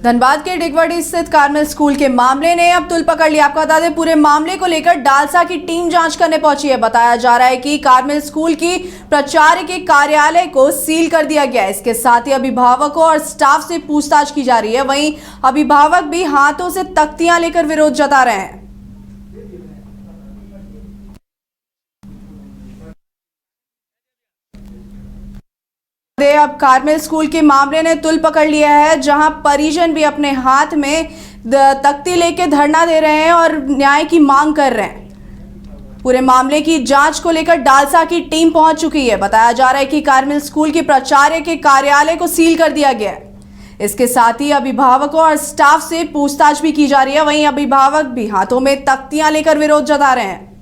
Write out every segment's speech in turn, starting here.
धनबाद के डिगवाड़ी स्थित Carmel school के मामले ने अब तुल पकड़ लिया। आपको बता दें, पूरे मामले को लेकर डालसा की टीम जांच करने पहुंची है। बताया जा रहा है कि कार्मेल स्कूल की प्राचार्य के कार्यालय को सील कर दिया गया है। इसके साथ ही अभिभावकों और स्टाफ से पूछताछ की जा रही है। वहीं अभिभावक भी हाथों से तख्तियां लेकर विरोध जता रहे हैं। अब कार्मेल स्कूल के मामले ने तुल पकड़ लिया है, जहां परिजन भी अपने हाथ में तख्ती लेके धरना दे रहे हैं और न्याय की मांग कर रहे हैं। पूरे मामले की जांच को लेकर डालसा की टीम पहुंच चुकी है। बताया जा रहा है कि कार्मेल स्कूल के प्राचार्य के कार्यालय को सील कर दिया गया है। इसके साथ ही अभिभावकों और स्टाफ से पूछताछ भी की जा रही है। वहीं अभिभावक भी हाथों में तख्तियां लेकर विरोध जता रहे हैं।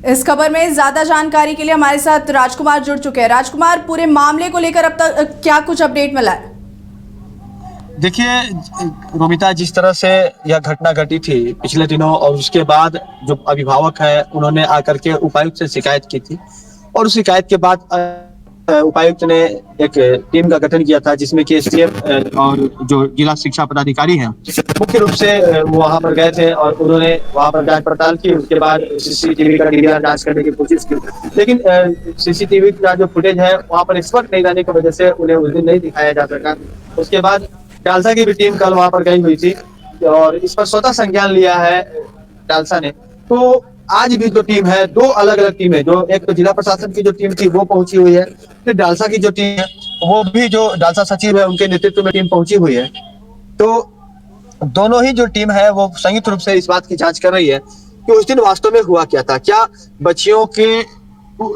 इस खबर में ज्यादा जानकारी के लिए हमारे साथ राजकुमार जुड़ चुके हैं। राजकुमार, पूरे मामले को लेकर अब तक क्या कुछ अपडेट मिला है? देखिए रोमिता, जिस तरह से यह घटना घटी थी पिछले दिनों और उसके बाद जो अभिभावक है उन्होंने आकर के उपायुक्त से शिकायत की थी और उस शिकायत के बाद उपायुक्त ने एक टीम का गठन किया था जिसमें कि एसडीएम और जो जिला शिक्षा पदाधिकारी हैं मुख्य रूप से वो वहां पर गए थे और उन्होंने वहां पर जांच पड़ताल की। उसके बाद सीसीटीवी का डीवीआर जांच करने की कोशिश की, लेकिन सीसीटीवी का जो फुटेज है वहां पर इस वक्त नहीं जाने की वजह से उन्हें उस दिन नहीं दिखाया जा सका। उसके बाद डालसा की भी टीम कल वहां पर गई हुई थी और इस पर स्वतः संज्ञान लिया है डालसा ने। तो आज भी जो टीम है, दो अलग अलग टीम है, जो एक तो जिला प्रशासन की जो टीम थी वो पहुंची हुई है, फिर डालसा की जो टीम है वो भी जो डालसा सचिव है उनके नेतृत्व में टीम पहुंची हुई है। तो दोनों ही जो टीम है वो संयुक्त रूप से इस बात की जांच कर रही है कि उस दिन वास्तव में हुआ क्या था। क्या बच्चियों के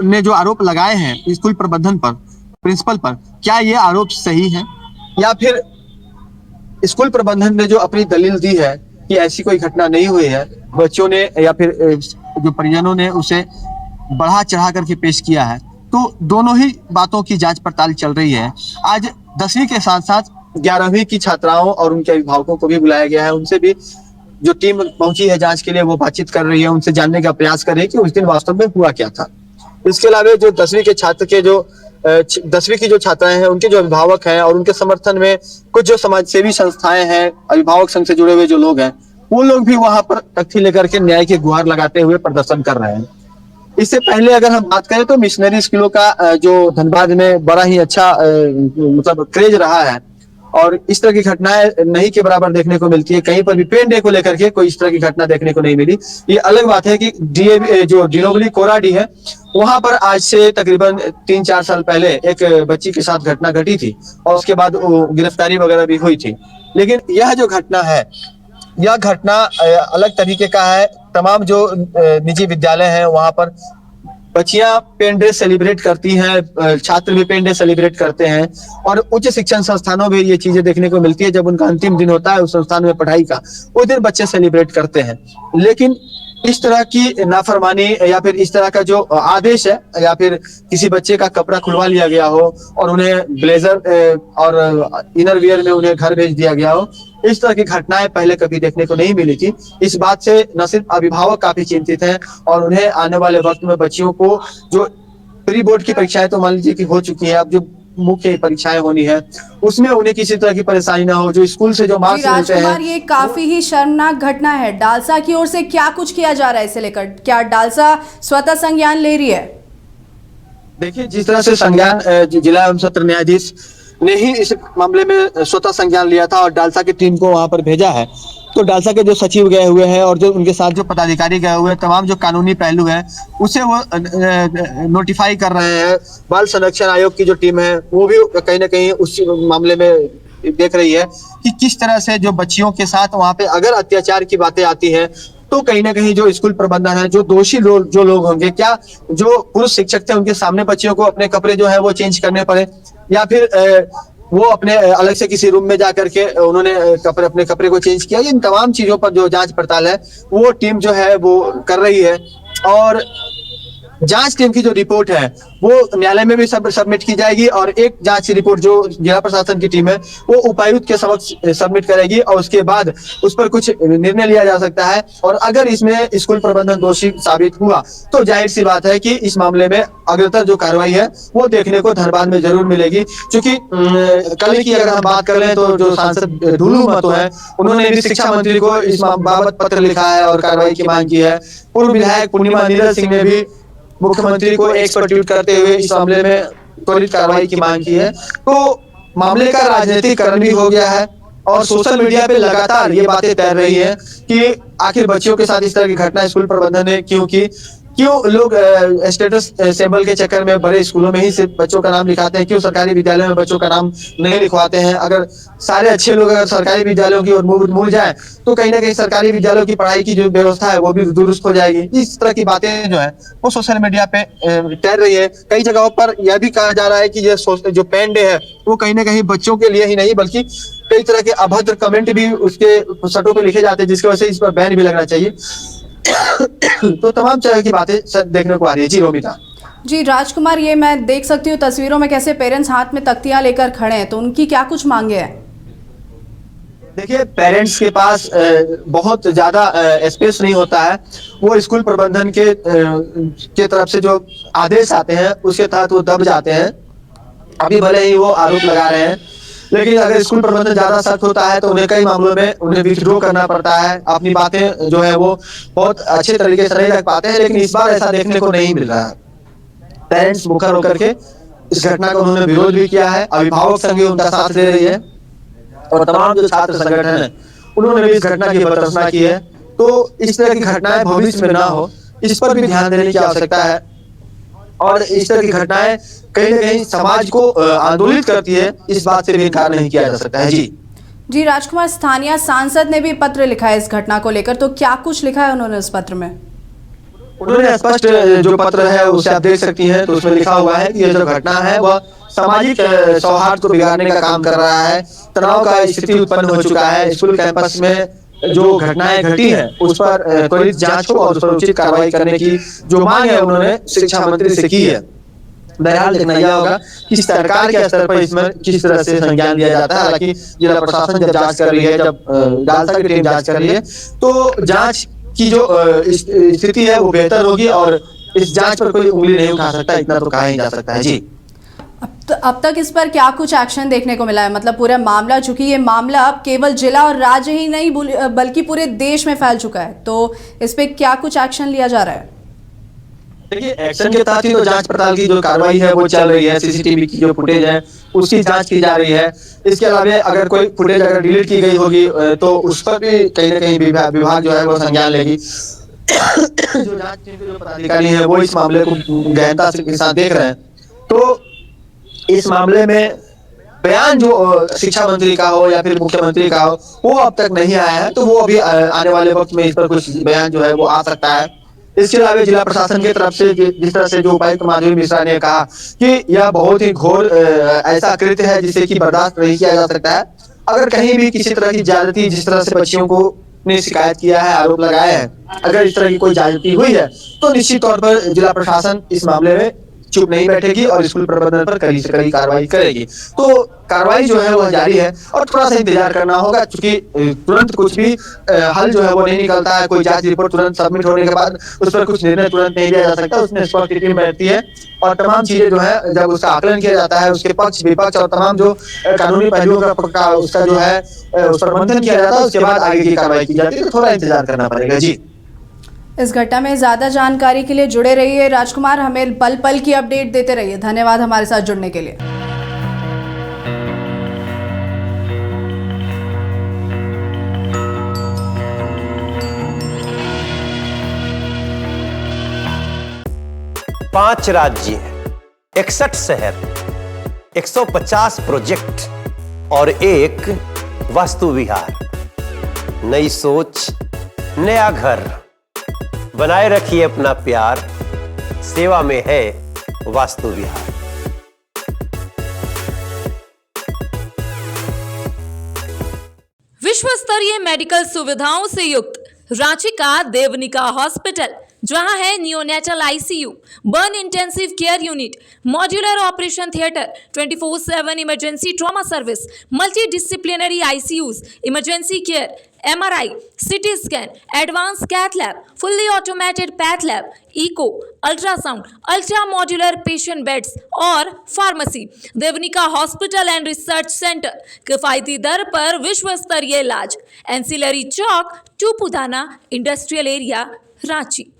ने जो आरोप लगाए हैं स्कूल प्रबंधन पर, प्रिंसिपल पर, क्या ये आरोप सही है या फिर स्कूल प्रबंधन ने जो अपनी दलील दी है कि ऐसी कोई घटना नहीं हुई है, बच्चों ने या फिर जो परिजनों ने उसे बढ़ा चढ़ा करके पेश किया है। तो दोनों ही बातों की जांच पड़ताल चल रही है। आज 10वीं के साथ साथ 11वीं की छात्राओं और उनके अभिभावकों को भी बुलाया गया है। उनसे भी जो टीम पहुंची है जांच के लिए वो बातचीत कर रही है, उनसे जानने का प्रयास कर रही है कि उस दिन वास्तव में हुआ क्या था। इसके अलावा जो 10वीं के छात्र के जो 10वीं की जो छात्राएं हैं उनके जो अभिभावक हैं और उनके समर्थन में कुछ जो समाज सेवी संस्थाएं हैं, अभिभावक संघ से जुड़े हुए जो लोग हैं, वो लोग भी वहां पर तख्ती लेकर के न्याय की गुहार लगाते हुए प्रदर्शन कर रहे हैं। इससे पहले अगर हम बात करें तो मिशनरी स्कूलों का जो धनबाद में बड़ा ही अच्छा मतलब क्रेज रहा है और इस तरह की घटनाएं नहीं के बराबर देखने को मिलती है। कहीं पर भी पेन डे को लेकर के कोई इस तरह की घटना देखने को नहीं मिली। ये अलग बात है कि जो डिलोवली कोराडी है वहां पर आज से तकरीबन 3-4 साल पहले एक बच्ची के साथ घटना घटी थी और उसके बाद गिरफ्तारी वगैरह भी हुई थी। लेकिन यह जो घटना है, यह घटना अलग तरीके का है। तमाम जो निजी विद्यालय हैं वहां पर बच्चियां पेन डे सेलिब्रेट करती हैं, छात्र भी पेन डे सेलिब्रेट करते हैं और उच्च शिक्षण संस्थानों में ये चीजें देखने को मिलती है। जब उनका अंतिम दिन होता है उस संस्थान में पढ़ाई का, उस दिन बच्चे सेलिब्रेट करते हैं। लेकिन इस तरह की नाफरमानी या फिर इस तरह का जो आदेश है या फिर किसी बच्चे का कपड़ा खुलवा लिया गया हो और उन्हें ब्लेजर और इनर वियर में उन्हें घर भेज दिया गया हो, इस तरह की घटनाएं पहले कभी देखने को नहीं मिली थी। इस बात से न सिर्फ अभिभावक काफी चिंतित हैं और उन्हें आने वाले वक्त में बच्चियों को जो प्री बोर्ड की परीक्षाएं तो मान लीजिए कि हो चुकी है, अब जो मुख्य परीक्षाएं होनी है उसमें उन्हें किसी तरह की परेशानी ना हो। जो स्कूल से जो मार्क्स मिलते हैं, ये काफी ही शर्मनाक घटना है। डालसा की ओर से क्या कुछ किया जा रहा है इसे लेकर? क्या डालसा स्वतः संज्ञान ले रही है? देखिए, जिस तरह से संज्ञान जिला एवं सत्र न्यायाधीश ने ही इस मामले में स्वतः संज्ञान लिया था और डालसा की टीम को वहां पर भेजा है, तो डालसा के जो सचिव गए हुए हैं और जो उनके साथ जो पदाधिकारी गए हुए हैं, तमाम जो कानूनी पहलू है उसे वो नोटिफाई कर रहे हैं। बाल संरक्षण आयोग की जो टीम है वो भी कहीं ना कहीं उस मामले में देख रही है कि किस तरह से जो बच्चियों के साथ वहां पे अगर अत्याचार की बातें आती है तो कहीं ना कहीं जो स्कूल प्रबंधन है, जो दोषी जो लोग होंगे, क्या जो पुरुष शिक्षक थे उनके सामने बच्चियों को अपने कपड़े जो है वो चेंज करने पड़े या फिर वो अपने अलग से किसी रूम में जाकर के उन्होंने अपने कपड़े को चेंज किया। इन तमाम चीजों पर जो जांच पड़ताल है वो टीम जो है वो कर रही है और जांच टीम की जो रिपोर्ट है वो न्यायालय में भी सबमिट की जाएगी और एक जांच की रिपोर्ट जो जिला प्रशासन की टीम है वो उपायुक्त के समक्ष सबमिट करेगी और उसके बाद उस पर कुछ निर्णय लिया जा सकता है। और अगर इसमें स्कूल प्रबंधन दोषी साबित हुआ तो जाहिर सी बात है कि इस मामले में अग्रतर जो कार्रवाई है वो देखने को धनबाद में जरूर मिलेगी। क्योंकि कल की अगर हम बात कर लें तो जो सांसद ढुलू महतो है उन्होंने भी शिक्षा मंत्री को इस बाबत पत्र लिखा है और कार्रवाई की मांग की है। पूर्व विधायक पूर्णिमा नीरज सिंह ने भी मुख्यमंत्री को एक्सपर्ट करते हुए इस मामले में त्वरित कार्रवाई की मांग की है। तो मामले का राजनीतिकरण भी हो गया है और सोशल मीडिया पे लगातार ये बातें तैर रही है कि आखिर बच्चियों के साथ इस तरह की घटना स्कूल प्रबंधन ने क्यों की, क्यों लोग स्टेटस सिंबल के चक्कर में बड़े स्कूलों में ही सिर्फ बच्चों का नाम लिखाते हैं, क्यों सरकारी विद्यालयों में बच्चों का नाम नहीं लिखवाते हैं। अगर सारे अच्छे लोग अगर सरकारी विद्यालयों की ओर मुड़ जाए तो कहीं ना कहीं सरकारी विद्यालयों की पढ़ाई की जो व्यवस्था है वो भी दुरुस्त हो जाएगी। इस तरह की बातें जो है वो सोशल मीडिया पे तैर रही है। कई जगहों पर यह भी कहा जा रहा है कि जो पेन डे है वो कहीं ना कहीं बच्चों के लिए ही नहीं बल्कि कई तरह के अभद्र कमेंट भी उसके शर्टों पे लिखे जाते हैं जिसकी वजह से इस पर बैन भी लगना चाहिए। तो तमाम तरह की बातें देखने को आ रही है। जी रोमिता। जी राजकुमार, ये मैं देख सकती हूँ तस्वीरों में कैसे पेरेंट्स हाथ में तख्तियां लेकर खड़े हैं, तो उनकी क्या कुछ मांगे हैं? देखिए पेरेंट्स के पास बहुत ज्यादा स्पेस नहीं होता है। वो स्कूल प्रबंधन के तरफ से जो आदेश आते हैं उसके तहत वो दब जाते हैं। अभी भले ही वो आरोप लगा रहे हैं लेकिन अगर स्कूल प्रबंधन ज्यादा सख्त होता है तो उन्हें कई मामलों में उन्हें विथड्रॉ करना पड़ता है। अपनी बातें जो है वो बहुत अच्छे तरीके से नहीं रख पाते हैं। लेकिन इस बार ऐसा देखने को नहीं मिल रहा है। पेरेंट्स मुखर होकर के इस घटना का उन्होंने विरोध भी किया है। अभिभावक संघ भी उनका साथ दे रही है और तमाम जो छात्र संगठन है उन्होंने भी इस घटना की भर्त्सना की है। तो इस तरह की घटनाएं भविष्य में ना हो इस पर भी ध्यान देने की आवश्यकता है। और इस तरह की घटनाएं कहीं ना कहीं समाज को आंदोलित करती है, इस बात से भी इनकार नहीं किया जा सकता है। जी राजकुमार, स्थानीय सांसद ने भी पत्र लिखा है इस घटना को लेकर, तो क्या कुछ लिखा है उन्होंने उस पत्र में? उन्होंने स्पष्ट जो पत्र है उसे आप देख सकती हैं तो उसमें लिखा हुआ है कि यह जो घटना है वह सामाजिक सौहार्द को बिगाड़ने का काम कर रहा है। तनाव का स्थिति उत्पन्न हो चुका है। स्कूल कैंपस में जो घटनाएं घटी है उस पर त्वरित जांच हो और उस पर उचित कार्रवाई करने की जो मांग है उन्होंने शिक्षा मंत्री से की है। बहरहाल देखना यह होगा कि सरकार के स्तर पर इसमें किस तरह से संज्ञान लिया जाता है। हालांकि जिला प्रशासन जब जांच कर रही है, जब डालसा की टीम जांच कर रही है तो जांच की जो स्थिति है वो बेहतर होगी और इस जांच पर कोई उंगली नहीं उठा सकता, इतना तो कहा ही जा सकता है। जी अब तक इस पर क्या कुछ एक्शन देखने को मिला है? मतलब पूरा मामला, चूंकि ये मामला अब केवल जिला और राज्य ही नहीं बल्कि पूरे देश में फैल चुका है, तो इस पे क्या कुछ एक्शन लिया जा रहा है? देखिए एक्शन के तहत ही तो जांच पड़ताल की जो कार्रवाई है वो चल रही है। सीसीटीवी की जो फुटेज है उसकी जांच की जा रही है। इसके अलावा अगर कोई फुटेज अगर डिलीट की गई होगी तो उस पर भी कहीं ना कहीं विभाग जो है वो संज्ञान लेगी। जो जांच के जो पदाधिकारी है वो इस मामले को गहनता के साथ देख रहे हैं। तो इस मामले में बयान जो शिक्षा मंत्री का हो या फिर मुख्यमंत्री का हो वो अब तक नहीं आया है, तो वो अभी आने वाले वक्त में इस पर कुछ बयान जो है वो आ सकता है। इसके अलावा जिला प्रशासन की तरफ से जिस तरह से जो उपायुक्त माधुरी मिश्रा ने कहा कि यह बहुत ही घोर ऐसा कृत्य है जिसे कि बर्दाश्त नहीं किया जा सकता है। अगर कहीं भी किसी तरह की ज्यादती, जिस तरह से बच्चियों को ने शिकायत किया है, आरोप लगाया है, अगर इस तरह की कोई ज्यादती हुई है तो निश्चित तौर पर जिला प्रशासन इस मामले में चुप नहीं बैठेगी और स्कूल प्रबंधन पर कड़ी से कड़ी कार्रवाई करेगी। तो कार्रवाई जो है वह जारी है और थोड़ा सा इंतजार करना होगा क्योंकि तुरंत कुछ भी हल जो है वो नहीं निकलता है। कोई जांच रिपोर्ट तुरंत सबमिट होने के बाद उस पर कुछ निर्णय तुरंत नहीं लिया जा सकता। उसमें एक्सपर्ट टीम बैठती है और तमाम चीजें जो है जब उसका आकलन किया जाता है, उसके पक्ष विपक्ष और तमाम जो कानूनी पहलुओं का उसका जो है उस पर मंथन किया जाता है, उसके बाद आगे की कार्रवाई की जाती है। तो थोड़ा इंतजार करना पड़ेगा। जी इस घटना में ज़्यादा जानकारी के लिए जुड़े रहिए राजकुमार, हमें पल पल की अपडेट देते रहिए। धन्यवाद हमारे साथ जुड़ने के लिए। पांच राज्य, 61 शहर, 150 प्रोजेक्ट और एक वास्तु विहार। नई सोच, नया घर। बनाए रखिए अपना प्यार, सेवा में है वास्तु विहार। विश्व स्तरीय मेडिकल सुविधाओं से युक्त रांची का देवनिका हॉस्पिटल जहां है neonatal ICU, burn intensive care unit, modular operation theatre, 24/7 emergency trauma service, multi disciplinary ICUs, emergency care, MRI, CT scan, advanced cath lab, fully automated path lab, eco, ultrasound, ultra modular patient beds और pharmacy. Devnika hospital and research centre, किफायती दर पर विश्व स्तरीय इलाज। Ancillary चौक, Tupudana industrial area, Ranchi.